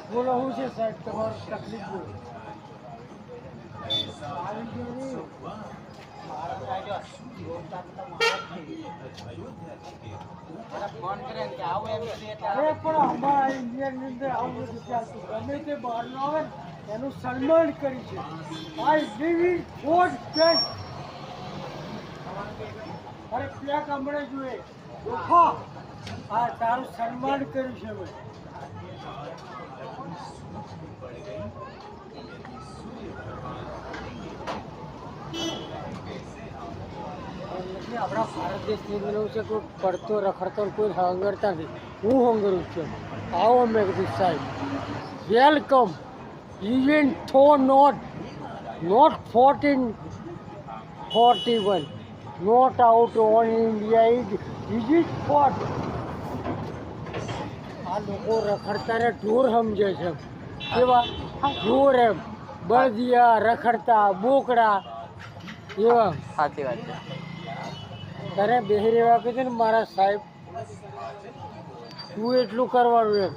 બોલો શું છે સાહેબ તમારું તકલીફ બોલો અરે પણ અમારા ઇન્ડિયાની અંદર આવું નથી ચાલતું ગમે તે બહારનો આવે ને એનું સન્માન કરી છે I live in God state અરે ક્યાંક હમણાં જોઈએ ઓખા આ તારું સન્માન કર્યું છે મેં આપણા ભારત દેશની અંદર એવું છે કોઈ પડતો રખડતો કોઈ હંગરતા નથી હું હંગરું છું આવો મેં કીધું સાહેબ વેલકમ ઇવેન્ટ થો note 1441 note out on India is it ફોટ આ લોકો રખડતાને ઢોર સમજે છે કેવા ઢોર એમ બળદિયા રખડતા બોકડા એવા સાચી વાત છે. તને બેહી રહેવા કીધું ને મારા સાહેબ તું એટલું કરવાનું એમ